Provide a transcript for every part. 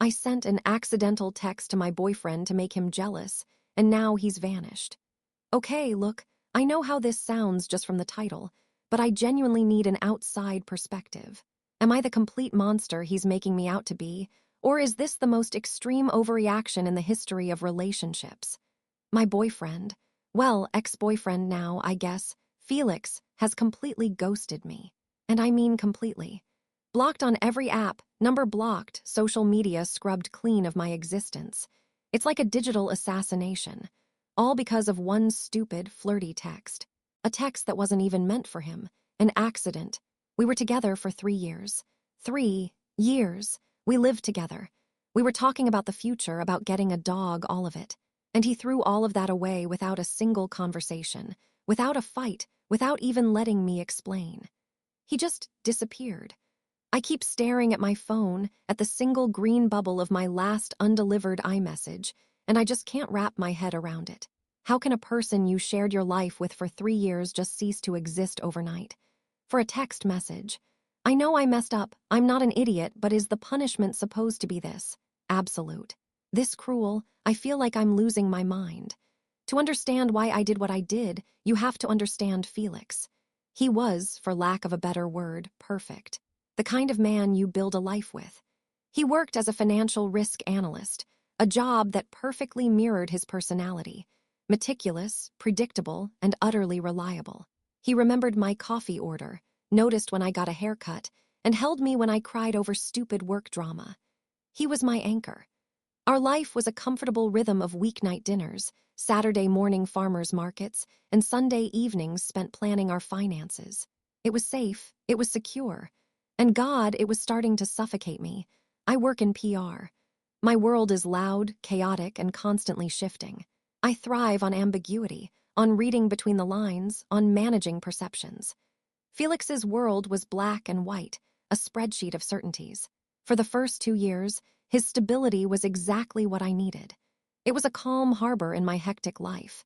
I sent an accidental text to my boyfriend to make him jealous, and now he's vanished. Okay, look, I know how this sounds just from the title, but I genuinely need an outside perspective. Am I the complete monster he's making me out to be, or is this the most extreme overreaction in the history of relationships? My boyfriend, well, ex-boyfriend now, I guess, Felix, has completely ghosted me. And I mean completely. Blocked on every app, number blocked, social media scrubbed clean of my existence. It's like a digital assassination. All because of one stupid, flirty text. A text that wasn't even meant for him. An accident. We were together for 3 years. 3 years. We lived together. We were talking about the future, about getting a dog, all of it. And he threw all of that away without a single conversation, without a fight, without even letting me explain. He just disappeared. I keep staring at my phone, at the single green bubble of my last undelivered iMessage, and I just can't wrap my head around it. How can a person you shared your life with for 3 years just cease to exist overnight? For a text message. I know I messed up, I'm not an idiot, but is the punishment supposed to be this? Absolute. This cruel, I feel like I'm losing my mind. To understand why I did what I did, you have to understand Felix. He was, for lack of a better word, perfect. The kind of man you build a life with. He worked as a financial risk analyst, a job that perfectly mirrored his personality. Meticulous, predictable, and utterly reliable. He remembered my coffee order, noticed when I got a haircut, and held me when I cried over stupid work drama. He was my anchor. Our life was a comfortable rhythm of weeknight dinners, Saturday morning farmers markets, and Sunday evenings spent planning our finances. It was safe, it was secure. And God, it was starting to suffocate me. I work in PR. My world is loud, chaotic, and constantly shifting. I thrive on ambiguity, on reading between the lines, on managing perceptions. Felix's world was black and white, a spreadsheet of certainties. For the first 2 years, his stability was exactly what I needed. It was a calm harbor in my hectic life.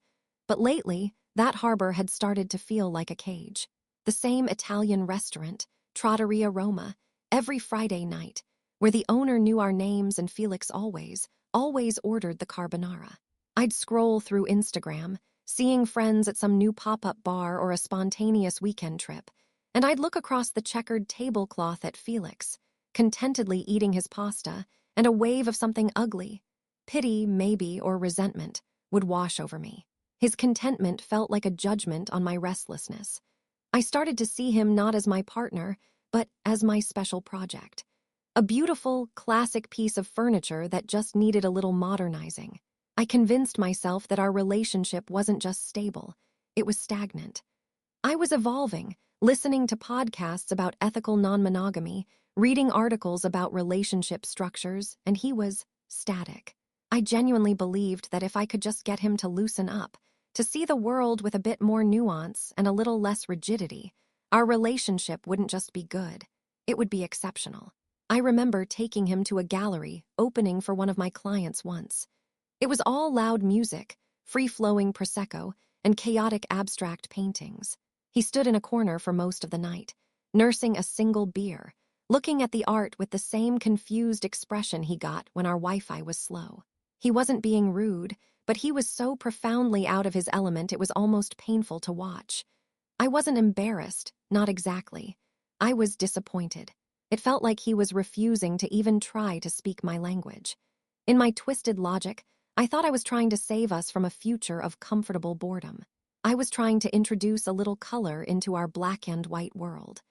But lately, that harbor had started to feel like a cage. The same Italian restaurant, Trattoria Roma, every Friday night, where the owner knew our names and Felix always ordered the carbonara. I'd scroll through Instagram, seeing friends at some new pop-up bar or a spontaneous weekend trip, and I'd look across the checkered tablecloth at Felix, contentedly eating his pasta, and a wave of something ugly, pity, maybe, or resentment, would wash over me. His contentment felt like a judgment on my restlessness. I started to see him not as my partner, but as my special project. A beautiful, classic piece of furniture that just needed a little modernizing. I convinced myself that our relationship wasn't just stable, it was stagnant. I was evolving, listening to podcasts about ethical non-monogamy, reading articles about relationship structures, and he was static. I genuinely believed that if I could just get him to loosen up, to see the world with a bit more nuance and a little less rigidity, our relationship wouldn't just be good, it would be exceptional. I remember taking him to a gallery opening for one of my clients once. It was all loud music, free-flowing Prosecco, and chaotic abstract paintings. He stood in a corner for most of the night, nursing a single beer, looking at the art with the same confused expression he got when our Wi-Fi was slow. He wasn't being rude, but he was so profoundly out of his element it was almost painful to watch. I wasn't embarrassed, not exactly. I was disappointed. It felt like he was refusing to even try to speak my language. In my twisted logic, I thought I was trying to save us from a future of comfortable boredom. I was trying to introduce a little color into our black and white world.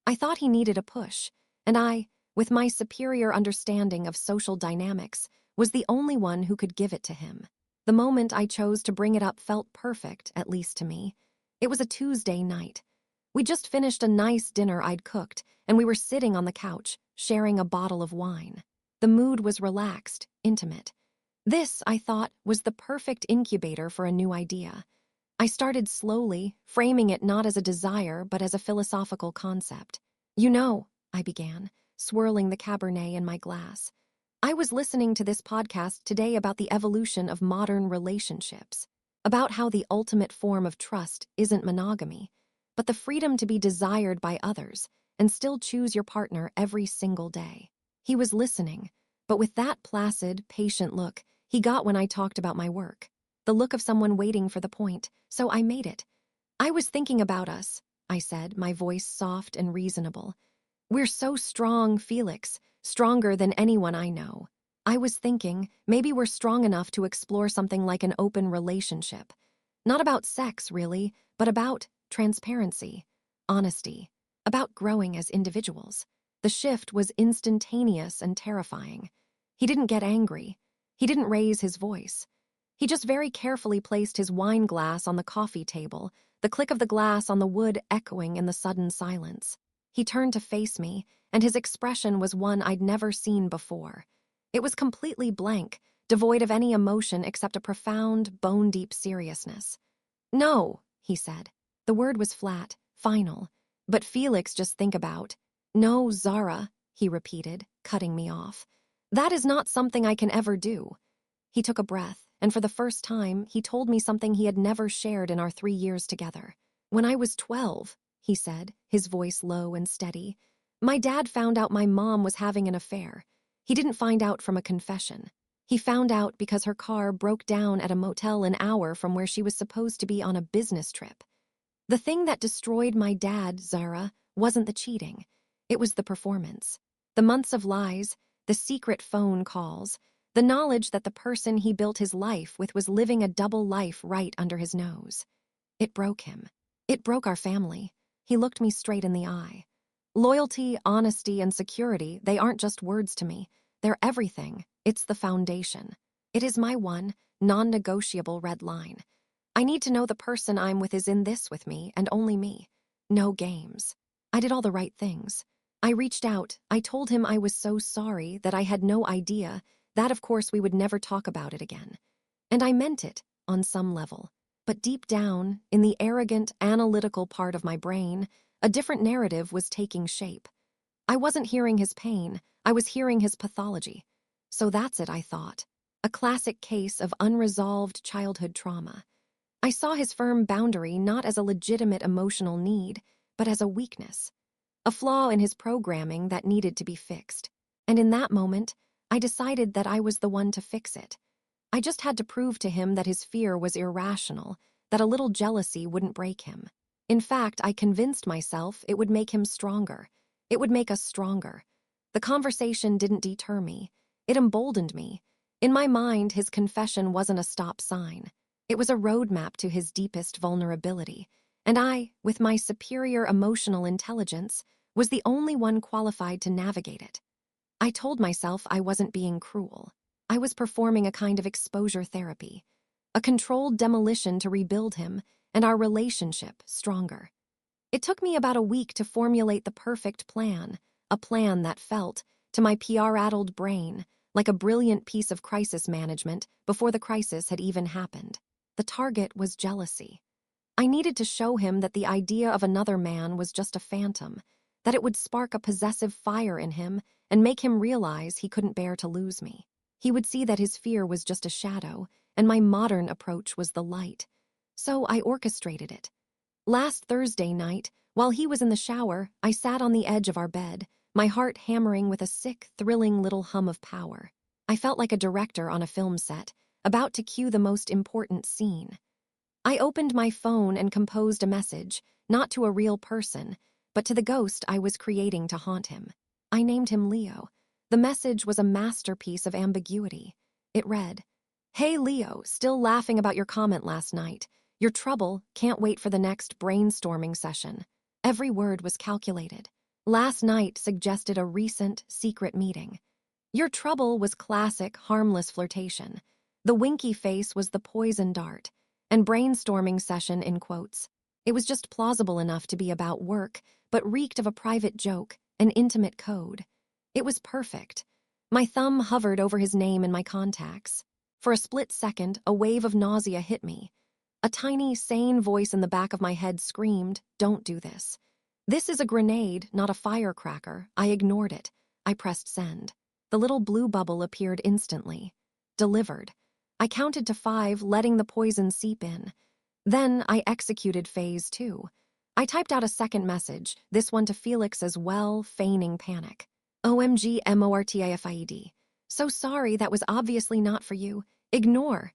I thought he needed a push, and I, with my superior understanding of social dynamics, was the only one who could give it to him. The moment I chose to bring it up felt perfect, at least to me. It was a Tuesday night. We just finished a nice dinner I'd cooked, and we were sitting on the couch, sharing a bottle of wine. The mood was relaxed, intimate. This, I thought, was the perfect incubator for a new idea. I started slowly, framing it not as a desire but as a philosophical concept. You know, I began, swirling the Cabernet in my glass. I was listening to this podcast today about the evolution of modern relationships, about how the ultimate form of trust isn't monogamy, but the freedom to be desired by others and still choose your partner every single day. He was listening, but with that placid, patient look he got when I talked about my work. The look of someone waiting for the point, so I made it. "I was thinking about us," I said, my voice soft and reasonable. "We're so strong, Felix, stronger than anyone I know. I was thinking, maybe we're strong enough to explore something like an open relationship. Not about sex, really, but about transparency, honesty, about growing as individuals." The shift was instantaneous and terrifying. He didn't get angry. He didn't raise his voice. He just very carefully placed his wine glass on the coffee table, the click of the glass on the wood echoing in the sudden silence. He turned to face me, and his expression was one I'd never seen before. It was completely blank, devoid of any emotion except a profound, bone-deep seriousness. "No," he said. The word was flat, final. "But Felix, just think about." "No, Zara," he repeated, cutting me off. "That is not something I can ever do." He took a breath, and for the first time, he told me something he had never shared in our 3 years together. "When I was 12, he said, his voice low and steady, "my dad found out my mom was having an affair. He didn't find out from a confession. He found out because her car broke down at a motel an hour from where she was supposed to be on a business trip. The thing that destroyed my dad, Zara, wasn't the cheating. It was the performance. The months of lies, the secret phone calls, the knowledge that the person he built his life with was living a double life right under his nose. It broke him. It broke our family." He looked me straight in the eye. "Loyalty, honesty, and security, they aren't just words to me. They're everything. It's the foundation. It is my one, non-negotiable red line. I need to know the person I'm with is in this with me, and only me. No games." I did all the right things. I reached out. I told him I was so sorry, that I had no idea, that of course we would never talk about it again. And I meant it, on some level. But deep down, in the arrogant, analytical part of my brain, a different narrative was taking shape. I wasn't hearing his pain, I was hearing his pathology. So that's it, I thought. A classic case of unresolved childhood trauma. I saw his firm boundary not as a legitimate emotional need, but as a weakness. A flaw in his programming that needed to be fixed. And in that moment, I decided that I was the one to fix it. I just had to prove to him that his fear was irrational, that a little jealousy wouldn't break him. In fact, I convinced myself it would make him stronger. It would make us stronger. The conversation didn't deter me. It emboldened me. In my mind, his confession wasn't a stop sign. It was a roadmap to his deepest vulnerability. And I, with my superior emotional intelligence, was the only one qualified to navigate it. I told myself I wasn't being cruel. I was performing a kind of exposure therapy, a controlled demolition to rebuild him and our relationship stronger. It took me about a week to formulate the perfect plan, a plan that felt, to my PR-addled brain, like a brilliant piece of crisis management before the crisis had even happened. The target was jealousy. I needed to show him that the idea of another man was just a phantom, that it would spark a possessive fire in him and make him realize he couldn't bear to lose me. He would see that his fear was just a shadow, and my modern approach was the light. So I orchestrated it. Last Thursday night, while he was in the shower, I sat on the edge of our bed, my heart hammering with a sick, thrilling little hum of power. I felt like a director on a film set, about to cue the most important scene. I opened my phone and composed a message, not to a real person, but to the ghost I was creating to haunt him. I named him Leo. The message was a masterpiece of ambiguity. It read, "Hey Leo, still laughing about your comment last night. Your trouble, can't wait for the next brainstorming session." Every word was calculated. Last night suggested a recent, secret meeting. Your trouble was classic, harmless flirtation. The winky face was the poison dart, and brainstorming session in quotes. It was just plausible enough to be about work, but reeked of a private joke, an intimate code. It was perfect. My thumb hovered over his name in my contacts. For a split second, a wave of nausea hit me. A tiny, sane voice in the back of my head screamed, "Don't do this." This is a grenade, not a firecracker. I ignored it. I pressed send. The little blue bubble appeared instantly. Delivered. I counted to 5, letting the poison seep in. Then I executed phase 2. I typed out a second message, this one to Felix as well, feigning panic. "OMG MORTIFIED. So sorry, that was obviously not for you. Ignore.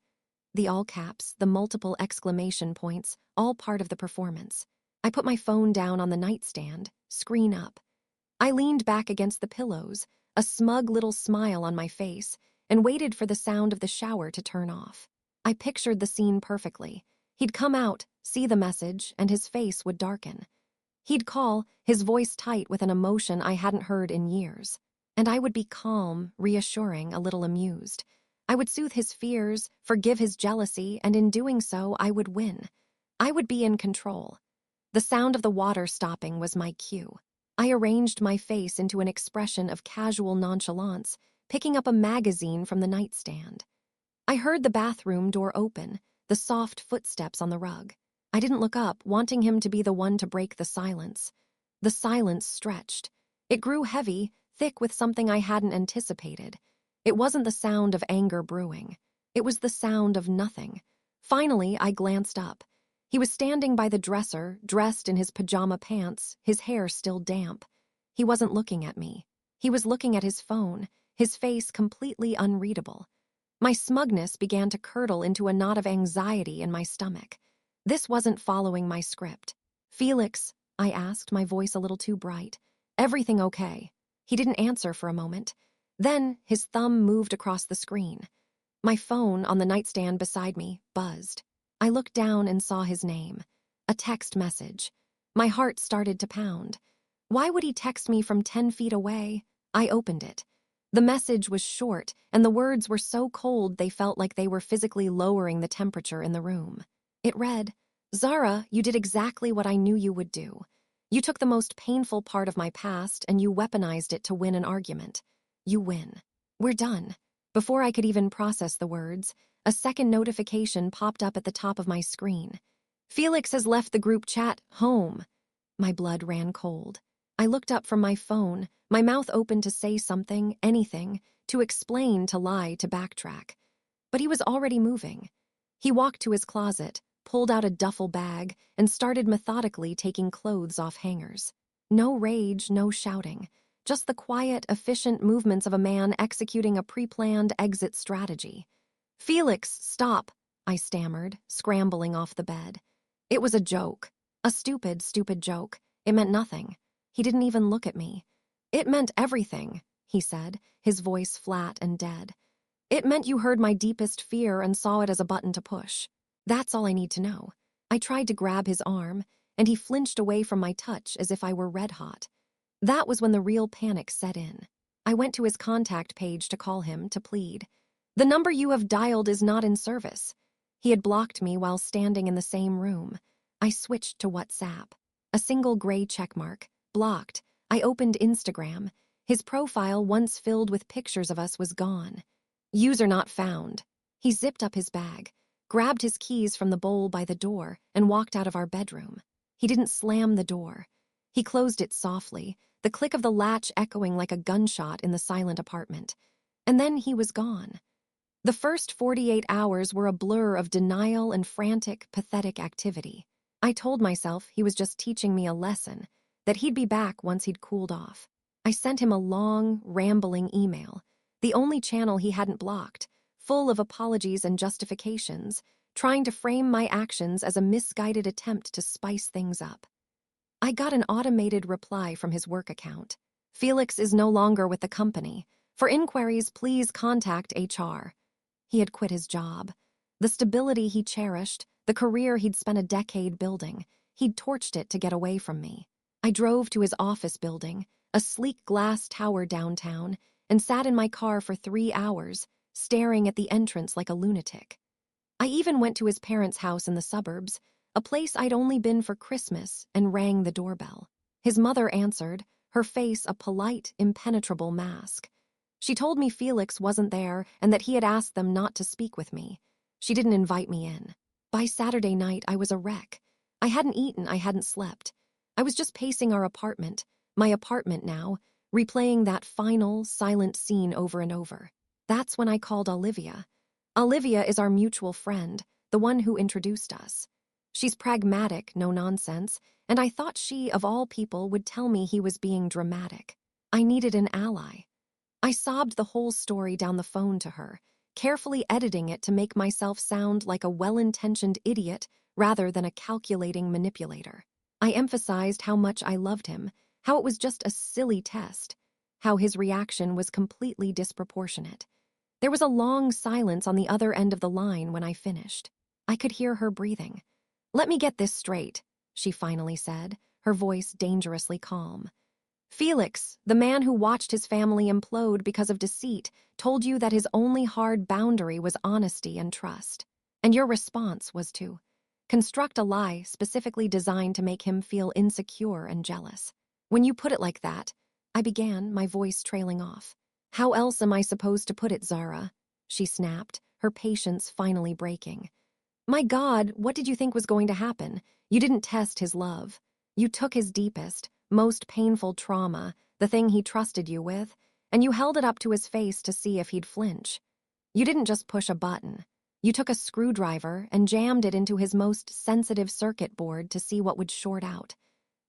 The all caps, the multiple exclamation points, all part of the performance. I put my phone down on the nightstand, screen up. I leaned back against the pillows, a smug little smile on my face, and waited for the sound of the shower to turn off. I pictured the scene perfectly. He'd come out, see the message, and his face would darken. He'd call, his voice tight with an emotion I hadn't heard in years. And I would be calm, reassuring, a little amused. I would soothe his fears, forgive his jealousy, and in doing so, I would win. I would be in control. The sound of the water stopping was my cue. I arranged my face into an expression of casual nonchalance, picking up a magazine from the nightstand. I heard the bathroom door open, the soft footsteps on the rug. I didn't look up, wanting him to be the one to break the silence. The silence stretched. It grew heavy, thick with something I hadn't anticipated. It wasn't the sound of anger brewing. It was the sound of nothing. Finally, I glanced up. He was standing by the dresser, dressed in his pajama pants, his hair still damp. He wasn't looking at me. He was looking at his phone, his face completely unreadable. My smugness began to curdle into a knot of anxiety in my stomach. This wasn't following my script. "Felix," I asked, my voice a little too bright. "Everything okay?" He didn't answer for a moment. Then his thumb moved across the screen. My phone, on the nightstand beside me, buzzed. I looked down and saw his name. A text message. My heart started to pound. Why would he text me from 10 feet away? I opened it. The message was short, and the words were so cold they felt like they were physically lowering the temperature in the room. It read, "Zara, you did exactly what I knew you would do. You took the most painful part of my past and you weaponized it to win an argument. You win. We're done." Before I could even process the words, a second notification popped up at the top of my screen. "Felix has left the group chat. Home." My blood ran cold. I looked up from my phone, my mouth open to say something, anything, to explain, to lie, to backtrack. But he was already moving. He walked to his closet, pulled out a duffel bag, and started methodically taking clothes off hangers. No rage, no shouting. Just the quiet, efficient movements of a man executing a pre-planned exit strategy. "Felix, stop," I stammered, scrambling off the bed. It was a joke. A stupid, stupid joke. It meant nothing. He didn't even look at me. "It meant everything," he said, his voice flat and dead. "It meant you heard my deepest fear and saw it as a button to push. That's all I need to know." I tried to grab his arm, and he flinched away from my touch as if I were red hot. That was when the real panic set in. I went to his contact page to call him, to plead. "The number you have dialed is not in service." He had blocked me while standing in the same room. I switched to WhatsApp. A single gray checkmark. Blocked. I opened Instagram. His profile, once filled with pictures of us, was gone. "User not found." He zipped up his bag, grabbed his keys from the bowl by the door, and walked out of our bedroom. He didn't slam the door. He closed it softly, the click of the latch echoing like a gunshot in the silent apartment. And then he was gone. The first 48 hours were a blur of denial and frantic, pathetic activity. I told myself he was just teaching me a lesson, that he'd be back once he'd cooled off. I sent him a long, rambling email, the only channel he hadn't blocked, full of apologies and justifications, trying to frame my actions as a misguided attempt to spice things up. I got an automated reply from his work account. "Felix is no longer with the company. For inquiries, please contact HR." He had quit his job. The stability he cherished, the career he'd spent a decade building, he'd torched it to get away from me. I drove to his office building, a sleek glass tower downtown, and sat in my car for 3 hours, staring at the entrance like a lunatic. I even went to his parents' house in the suburbs, a place I'd only been for Christmas, and rang the doorbell. His mother answered, her face a polite, impenetrable mask. She told me Felix wasn't there and that he had asked them not to speak with me. She didn't invite me in. By Saturday night, I was a wreck. I hadn't eaten, I hadn't slept. I was just pacing our apartment, my apartment now, replaying that final, silent scene over and over. That's when I called Olivia. Olivia is our mutual friend, the one who introduced us. She's pragmatic, no nonsense, and I thought she, of all people, would tell me he was being dramatic. I needed an ally. I sobbed the whole story down the phone to her, carefully editing it to make myself sound like a well-intentioned idiot rather than a calculating manipulator. I emphasized how much I loved him, how it was just a silly test, how his reaction was completely disproportionate. There was a long silence on the other end of the line when I finished. I could hear her breathing. "Let me get this straight," she finally said, her voice dangerously calm. "Felix, the man who watched his family implode because of deceit, told you that his only hard boundary was honesty and trust. And your response was to construct a lie specifically designed to make him feel insecure and jealous. When you put it like that," I began, my voice trailing off. "How else am I supposed to put it, Zara?" she snapped, her patience finally breaking. "My God, what did you think was going to happen? You didn't test his love. You took his deepest, most painful trauma, the thing he trusted you with, and you held it up to his face to see if he'd flinch. You didn't just push a button. You took a screwdriver and jammed it into his most sensitive circuit board to see what would short out.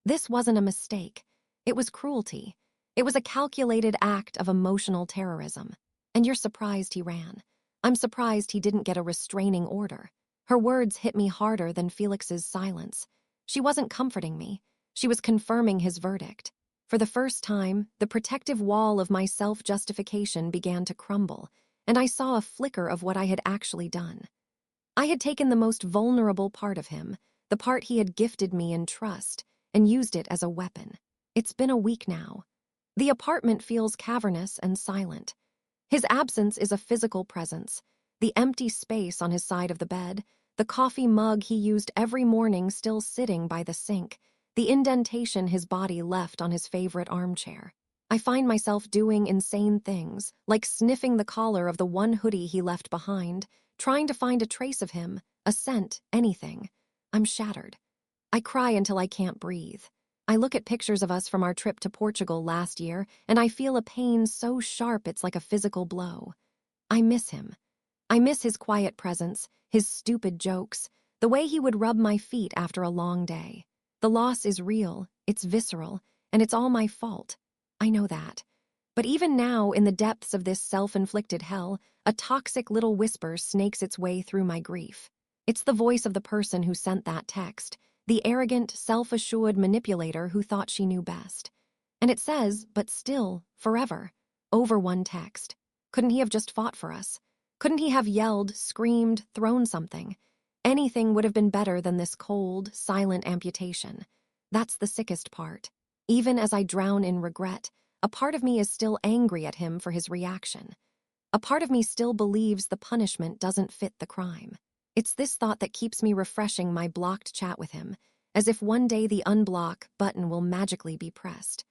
This wasn't a mistake. It was cruelty. It was a calculated act of emotional terrorism. And you're surprised he ran. I'm surprised he didn't get a restraining order." Her words hit me harder than Felix's silence. She wasn't comforting me. She was confirming his verdict. For the first time, the protective wall of my self-justification began to crumble, and I saw a flicker of what I had actually done. I had taken the most vulnerable part of him, the part he had gifted me in trust, and used it as a weapon. It's been a week now. The apartment feels cavernous and silent. His absence is a physical presence. The empty space on his side of the bed, the coffee mug he used every morning still sitting by the sink, the indentation his body left on his favorite armchair. I find myself doing insane things, like sniffing the collar of the one hoodie he left behind, trying to find a trace of him, a scent, anything. I'm shattered. I cry until I can't breathe. I look at pictures of us from our trip to Portugal last year, and I feel a pain so sharp it's like a physical blow. I miss him. I miss his quiet presence, his stupid jokes, the way he would rub my feet after a long day. The loss is real, it's visceral, and it's all my fault. I know that. But even now, in the depths of this self-inflicted hell, a toxic little whisper snakes its way through my grief. It's the voice of the person who sent that text, the arrogant, self-assured manipulator who thought she knew best. And it says, but still, forever, over one text. Couldn't he have just fought for us? Couldn't he have yelled, screamed, thrown something? Anything would have been better than this cold, silent amputation. That's the sickest part. Even as I drown in regret, a part of me is still angry at him for his reaction. A part of me still believes the punishment doesn't fit the crime. It's this thought that keeps me refreshing my blocked chat with him, as if one day the unblock button will magically be pressed.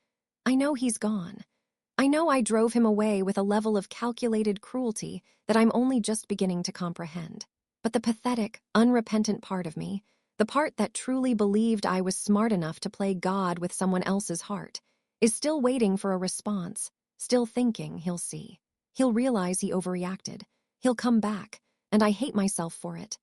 I know he's gone. I know I drove him away with a level of calculated cruelty that I'm only just beginning to comprehend. But the pathetic, unrepentant part of me, the part that truly believed I was smart enough to play God with someone else's heart, is still waiting for a response, still thinking he'll see. He'll realize he overreacted. He'll come back, and I hate myself for it.